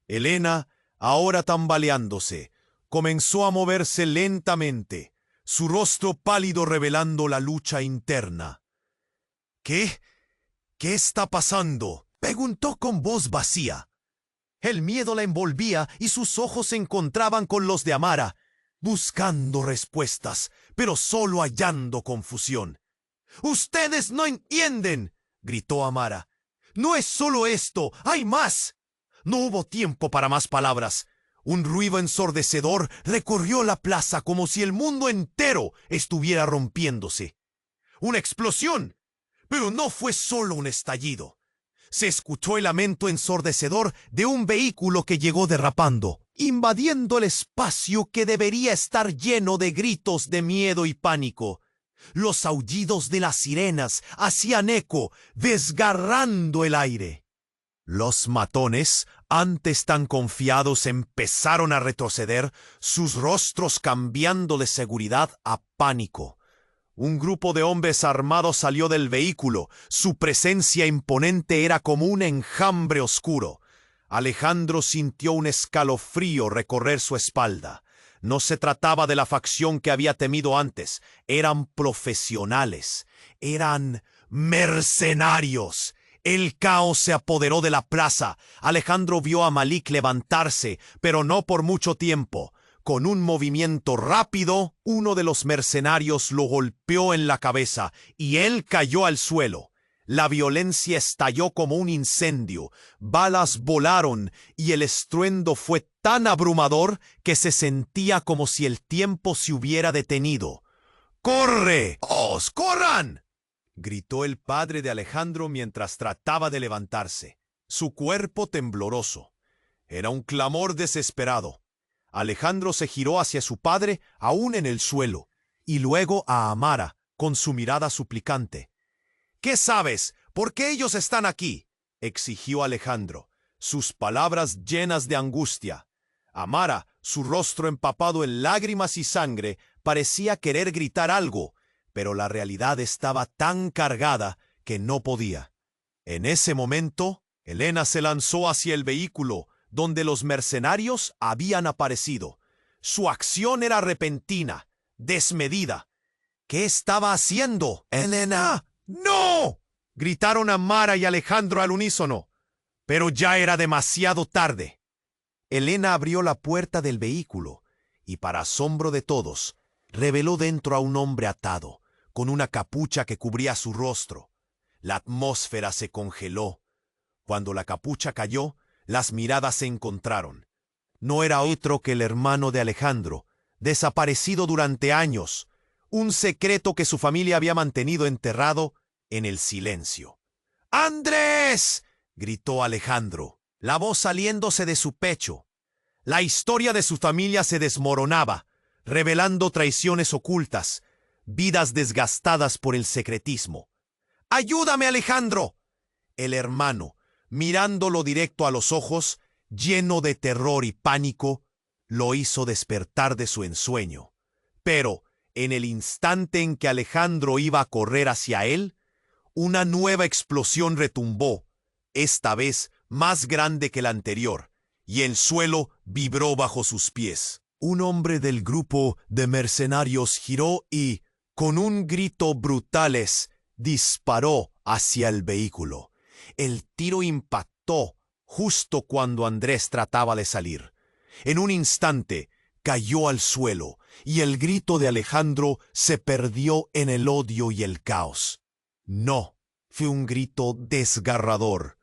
Elena, ahora tambaleándose, comenzó a moverse lentamente, su rostro pálido revelando la lucha interna. ¿Qué? ¿Qué está pasando?, preguntó con voz vacía. El miedo la envolvía y sus ojos se encontraban con los de Amara, buscando respuestas, pero solo hallando confusión. «¡Ustedes no entienden!», gritó Amara. «No es solo esto, hay más». No hubo tiempo para más palabras. Un ruido ensordecedor recorrió la plaza como si el mundo entero estuviera rompiéndose. ¡Una explosión! Pero no fue solo un estallido. Se escuchó el lamento ensordecedor de un vehículo que llegó derrapando, invadiendo el espacio que debería estar lleno de gritos de miedo y pánico. Los aullidos de las sirenas hacían eco, desgarrando el aire. Los matones, antes tan confiados, empezaron a retroceder, sus rostros cambiando de seguridad a pánico. Un grupo de hombres armados salió del vehículo. Su presencia imponente era como un enjambre oscuro. Alejandro sintió un escalofrío recorrer su espalda. No se trataba de la facción que había temido antes. Eran profesionales. Eran mercenarios. El caos se apoderó de la plaza. Alejandro vio a Malik levantarse, pero no por mucho tiempo. Con un movimiento rápido, uno de los mercenarios lo golpeó en la cabeza y él cayó al suelo. La violencia estalló como un incendio, balas volaron y el estruendo fue tan abrumador que se sentía como si el tiempo se hubiera detenido. ¡Corre! ¡Os corran!, gritó el padre de Alejandro mientras trataba de levantarse, su cuerpo tembloroso. Era un clamor desesperado. Alejandro se giró hacia su padre, aún en el suelo, y luego a Amara, con su mirada suplicante. «¿Qué sabes? ¿Por qué ellos están aquí?», exigió Alejandro, sus palabras llenas de angustia. Amara, su rostro empapado en lágrimas y sangre, parecía querer gritar algo, pero la realidad estaba tan cargada que no podía. En ese momento, Elena se lanzó hacia el vehículo, donde los mercenarios habían aparecido. Su acción era repentina, desmedida. ¿Qué estaba haciendo? «¡Elena! ¡No!», gritaron Amara y Alejandro al unísono. Pero ya era demasiado tarde. Elena abrió la puerta del vehículo y, para asombro de todos, reveló dentro a un hombre atado, con una capucha que cubría su rostro. La atmósfera se congeló. Cuando la capucha cayó, las miradas se encontraron. No era otro que el hermano de Alejandro, desaparecido durante años, un secreto que su familia había mantenido enterrado en el silencio. ¡Andrés!, gritó Alejandro, la voz saliéndose de su pecho. La historia de su familia se desmoronaba, revelando traiciones ocultas, vidas desgastadas por el secretismo. ¡Ayúdame, Alejandro! El hermano, mirándolo directo a los ojos, lleno de terror y pánico, lo hizo despertar de su ensueño. Pero, en el instante en que Alejandro iba a correr hacia él, una nueva explosión retumbó, esta vez más grande que la anterior, y el suelo vibró bajo sus pies. Un hombre del grupo de mercenarios giró y, con un grito brutales, disparó hacia el vehículo. El tiro impactó justo cuando Andrés trataba de salir. En un instante, cayó al suelo, y el grito de Alejandro se perdió en el odio y el caos. No, fue un grito desgarrador,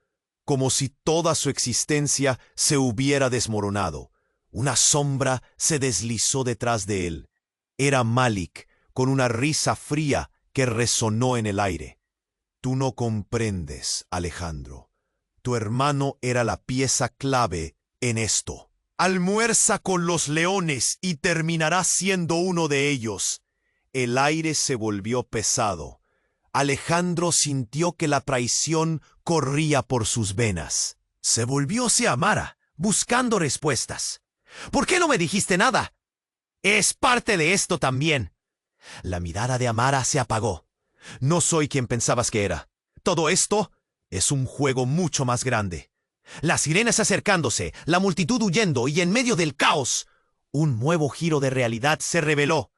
como si toda su existencia se hubiera desmoronado. Una sombra se deslizó detrás de él. Era Malik, con una risa fría que resonó en el aire. Tú no comprendes, Alejandro. Tu hermano era la pieza clave en esto. Almuerza con los leones y terminarás siendo uno de ellos. El aire se volvió pesado. Alejandro sintió que la traición corría por sus venas. Se volvió hacia Amara, buscando respuestas. ¿Por qué no me dijiste nada? Es parte de esto también. La mirada de Amara se apagó. No soy quien pensabas que era. Todo esto es un juego mucho más grande. Las sirenas acercándose, la multitud huyendo y en medio del caos, un nuevo giro de realidad se reveló.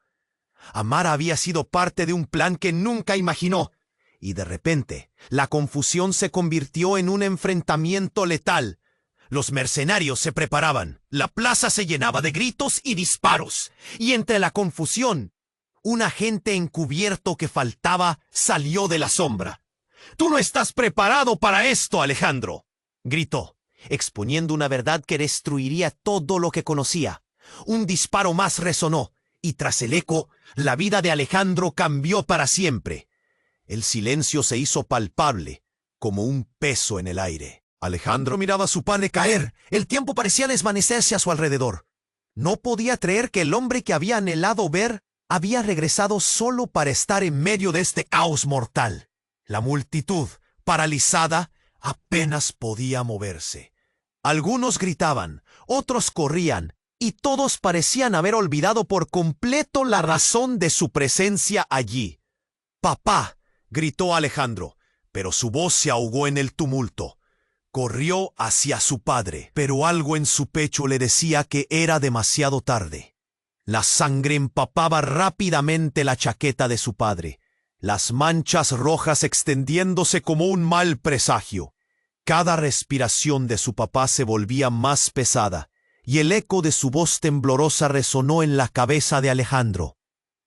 Amara había sido parte de un plan que nunca imaginó. Y de repente, la confusión se convirtió en un enfrentamiento letal. Los mercenarios se preparaban. La plaza se llenaba de gritos y disparos. Y entre la confusión, un agente encubierto que faltaba salió de la sombra. «¡Tú no estás preparado para esto, Alejandro!», gritó, exponiendo una verdad que destruiría todo lo que conocía. Un disparo más resonó, y tras el eco, la vida de Alejandro cambió para siempre. El silencio se hizo palpable, como un peso en el aire. Alejandro miraba a su padre caer. El tiempo parecía desvanecerse a su alrededor. No podía creer que el hombre que había anhelado ver había regresado solo para estar en medio de este caos mortal. La multitud, paralizada, apenas podía moverse. Algunos gritaban, otros corrían, y todos parecían haber olvidado por completo la razón de su presencia allí. «¡Papá!», gritó Alejandro, pero su voz se ahogó en el tumulto. Corrió hacia su padre, pero algo en su pecho le decía que era demasiado tarde. La sangre empapaba rápidamente la chaqueta de su padre, las manchas rojas extendiéndose como un mal presagio. Cada respiración de su papá se volvía más pesada, y el eco de su voz temblorosa resonó en la cabeza de Alejandro.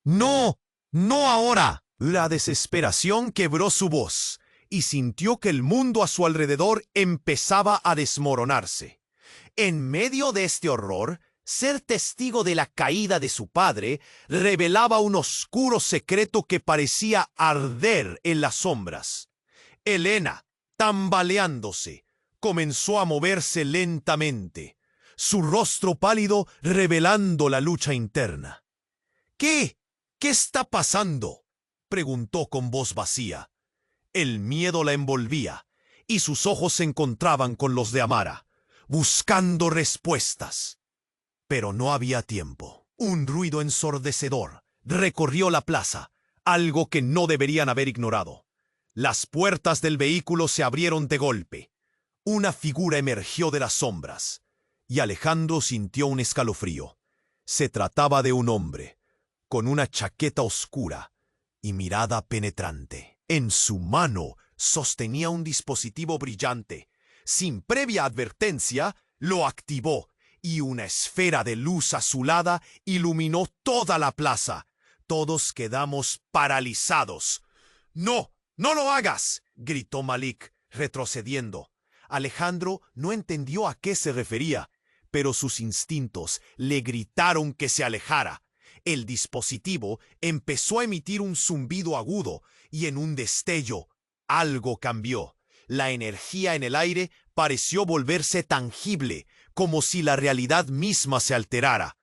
«¡No! ¡No ahora!». La desesperación quebró su voz, y sintió que el mundo a su alrededor empezaba a desmoronarse. En medio de este horror, ser testigo de la caída de su padre revelaba un oscuro secreto que parecía arder en las sombras. Elena, tambaleándose, comenzó a moverse lentamente, su rostro pálido revelando la lucha interna. ¿Qué? ¿Qué está pasando?, preguntó con voz vacía. El miedo la envolvía, y sus ojos se encontraban con los de Amara, buscando respuestas. Pero no había tiempo. Un ruido ensordecedor recorrió la plaza, algo que no deberían haber ignorado. Las puertas del vehículo se abrieron de golpe. Una figura emergió de las sombras, y Alejandro sintió un escalofrío. Se trataba de un hombre, con una chaqueta oscura y mirada penetrante. En su mano sostenía un dispositivo brillante. Sin previa advertencia, lo activó, y una esfera de luz azulada iluminó toda la plaza, Todos quedamos paralizados. ¡No! ¡No lo hagas!, gritó Malik, retrocediendo. Alejandro no entendió a qué se refería, pero sus instintos le gritaron que se alejara. El dispositivo empezó a emitir un zumbido agudo y en un destello algo cambió. La energía en el aire pareció volverse tangible, como si la realidad misma se alterara.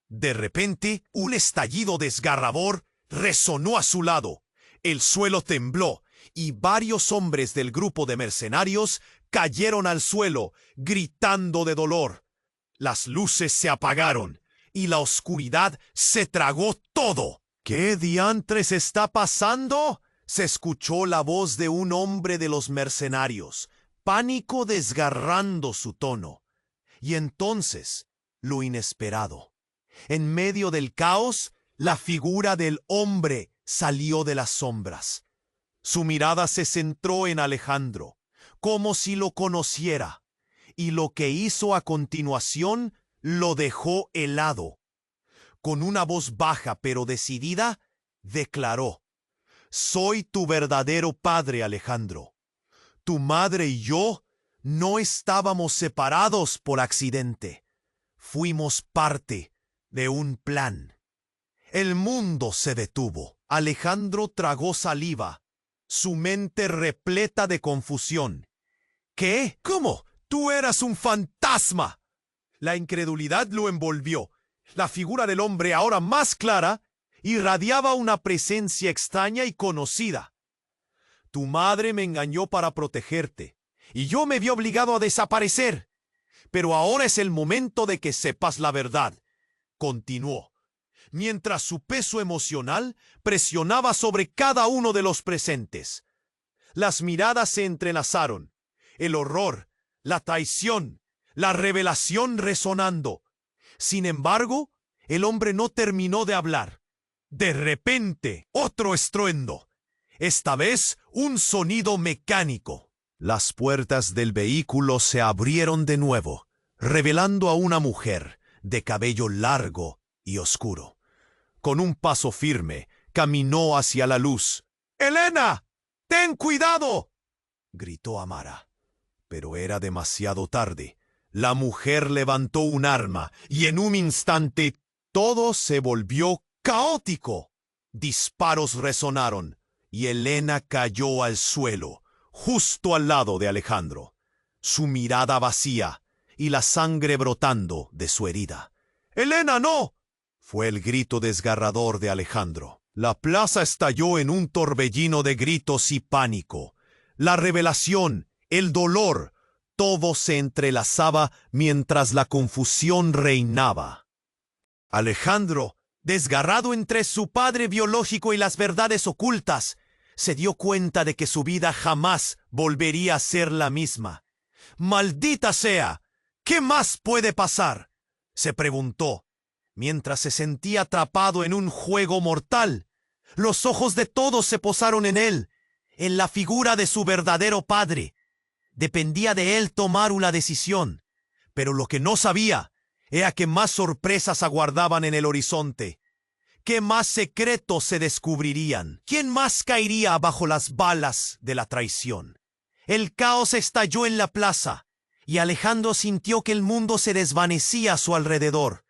De repente, un estallido desgarrador resonó a su lado. El suelo tembló y varios hombres del grupo de mercenarios cayeron al suelo, gritando de dolor. Las luces se apagaron y la oscuridad se tragó todo. ¿Qué diantres está pasando?, se escuchó la voz de un hombre de los mercenarios, pánico desgarrando su tono. Y entonces, lo inesperado. En medio del caos, la figura del hombre salió de las sombras. Su mirada se centró en Alejandro, como si lo conociera, y lo que hizo a continuación lo dejó helado. Con una voz baja pero decidida, declaró: «Soy tu verdadero padre, Alejandro. Tu madre y yo no estábamos separados por accidente. Fuimos parte de un plan». El mundo se detuvo. Alejandro tragó saliva, su mente repleta de confusión. ¿Qué? ¿Cómo? ¡Tú eras un fantasma! La incredulidad lo envolvió. La figura del hombre, ahora más clara, irradiaba una presencia extraña y conocida. Tu madre me engañó para protegerte, y yo me vi obligado a desaparecer. Pero ahora es el momento de que sepas la verdad, continuó, mientras su peso emocional presionaba sobre cada uno de los presentes. Las miradas se entrelazaron, el horror, la traición, la revelación resonando. Sin embargo, el hombre no terminó de hablar. De repente, otro estruendo. Esta vez, un sonido mecánico. Las puertas del vehículo se abrieron de nuevo, revelando a una mujer de cabello largo y oscuro. Con un paso firme, caminó hacia la luz. «¡Elena! ¡Ten cuidado!», gritó Amara. Pero era demasiado tarde. La mujer levantó un arma y en un instante todo se volvió caótico. Disparos resonaron y Elena cayó al suelo, justo al lado de Alejandro, su mirada vacía y la sangre brotando de su herida. «¡Elena, no!», fue el grito desgarrador de Alejandro. La plaza estalló en un torbellino de gritos y pánico. La revelación, el dolor, todo se entrelazaba mientras la confusión reinaba. Alejandro, desgarrado entre su padre biológico y las verdades ocultas, se dio cuenta de que su vida jamás volvería a ser la misma. «¡Maldita sea! ¿Qué más puede pasar?», se preguntó, mientras se sentía atrapado en un juego mortal. Los ojos de todos se posaron en él, en la figura de su verdadero padre. Dependía de él tomar una decisión, pero lo que no sabía era que más sorpresas aguardaban en el horizonte. ¿Qué más secretos se descubrirían? ¿Quién más caería bajo las balas de la traición? El caos estalló en la plaza, y Alejandro sintió que el mundo se desvanecía a su alrededor.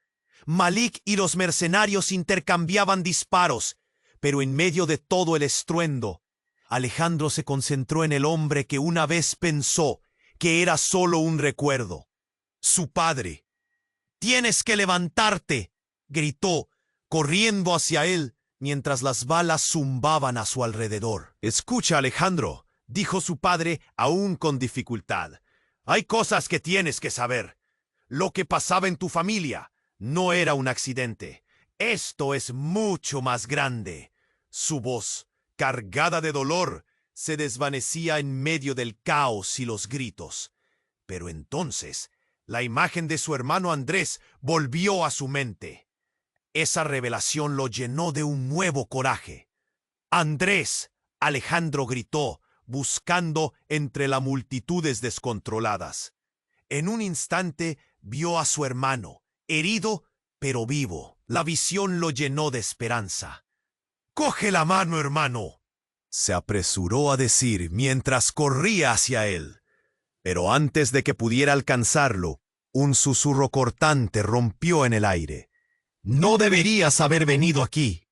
Malik y los mercenarios intercambiaban disparos, pero en medio de todo el estruendo, Alejandro se concentró en el hombre que una vez pensó que era solo un recuerdo. Su padre. «¡Tienes que levantarte!», gritó, corriendo hacia él, mientras las balas zumbaban a su alrededor. «Escucha, Alejandro», dijo su padre, aún con dificultad. «Hay cosas que tienes que saber. Lo que pasaba en tu familia no era un accidente. Esto es mucho más grande». Su voz, cargada de dolor, se desvanecía en medio del caos y los gritos. Pero entonces, la imagen de su hermano Andrés volvió a su mente. Esa revelación lo llenó de un nuevo coraje. «¡Andrés!», Alejandro gritó, buscando entre las multitudes descontroladas. En un instante vio a su hermano, herido pero vivo. La visión lo llenó de esperanza. «Coge la mano, hermano», se apresuró a decir mientras corría hacia él. Pero antes de que pudiera alcanzarlo, un susurro cortante rompió en el aire. «No deberías haber venido aquí».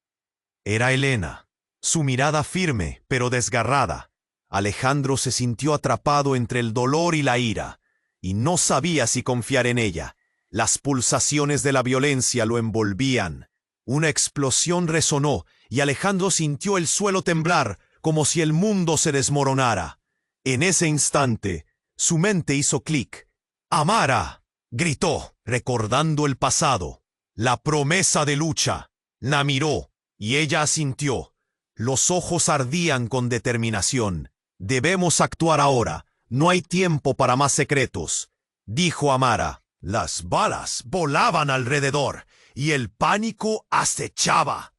Era Helena, su mirada firme pero desgarrada. Alejandro se sintió atrapado entre el dolor y la ira, y no sabía si confiar en ella. Las pulsaciones de la violencia lo envolvían. Una explosión resonó, y Alejandro sintió el suelo temblar, como si el mundo se desmoronara. En ese instante, su mente hizo clic. «Amara», gritó, recordando el pasado, la promesa de lucha. La miró, y ella asintió. Los ojos ardían con determinación. «Debemos actuar ahora. No hay tiempo para más secretos», dijo Amara. Las balas volaban alrededor, y el pánico acechaba.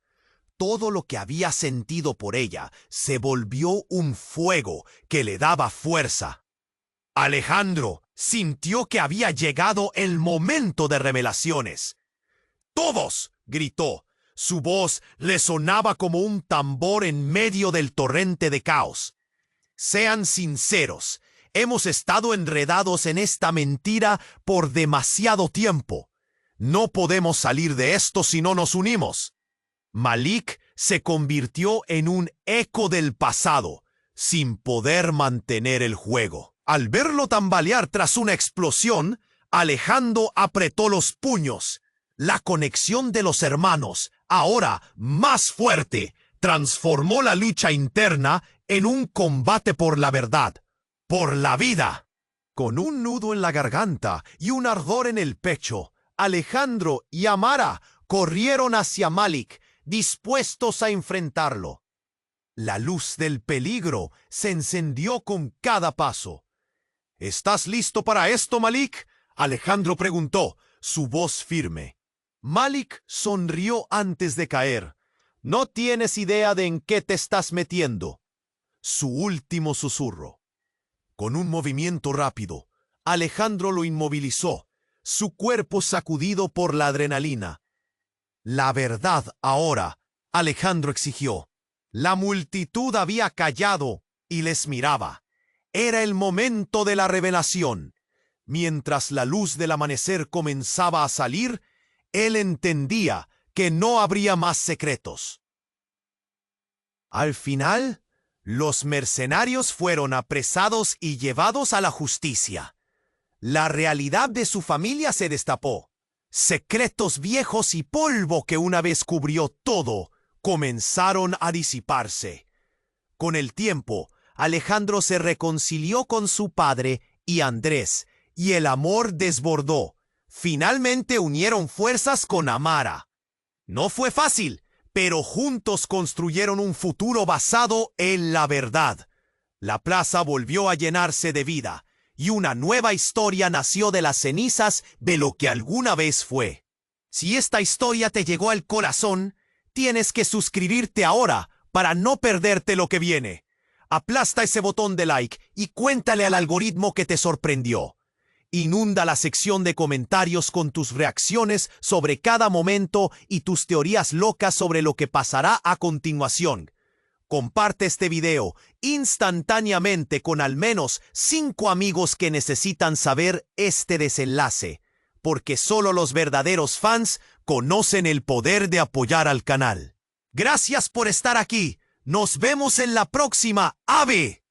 Todo lo que había sentido por ella se volvió un fuego que le daba fuerza. Alejandro sintió que había llegado el momento de revelaciones. «¡Todos!», gritó. Su voz le sonaba como un tambor en medio del torrente de caos. «Sean sinceros. Hemos estado enredados en esta mentira por demasiado tiempo. No podemos salir de esto si no nos unimos». Malik se convirtió en un eco del pasado, sin poder mantener el juego. Al verlo tambalear tras una explosión, Alejandro apretó los puños. La conexión de los hermanos, ahora más fuerte, transformó la lucha interna en un combate por la verdad, por la vida. Con un nudo en la garganta y un ardor en el pecho, Alejandro y Amara corrieron hacia Malik, dispuestos a enfrentarlo. La luz del peligro se encendió con cada paso. «¿Estás listo para esto, Malik?», Alejandro preguntó, su voz firme. Malik sonrió antes de caer. «No tienes idea de en qué te estás metiendo». Su último susurro. Con un movimiento rápido, Alejandro lo inmovilizó, su cuerpo sacudido por la adrenalina. «La verdad ahora», Alejandro exigió. La multitud había callado y les miraba. Era el momento de la revelación. Mientras la luz del amanecer comenzaba a salir, él entendía que no habría más secretos. Al final, los mercenarios fueron apresados y llevados a la justicia. La realidad de su familia se destapó. Secretos viejos y polvo que una vez cubrió todo comenzaron a disiparse. Con el tiempo, Alejandro se reconcilió con su padre y Andrés, y el amor desbordó. Finalmente unieron fuerzas con Amara. No fue fácil, pero juntos construyeron un futuro basado en la verdad. La plaza volvió a llenarse de vida, y una nueva historia nació de las cenizas de lo que alguna vez fue. Si esta historia te llegó al corazón, tienes que suscribirte ahora para no perderte lo que viene. Aplasta ese botón de like y cuéntale al algoritmo que te sorprendió. Inunda la sección de comentarios con tus reacciones sobre cada momento y tus teorías locas sobre lo que pasará a continuación. Comparte este video instantáneamente con al menos 5 amigos que necesitan saber este desenlace, porque solo los verdaderos fans conocen el poder de apoyar al canal. Gracias por estar aquí. Nos vemos en la próxima, ¡Ave!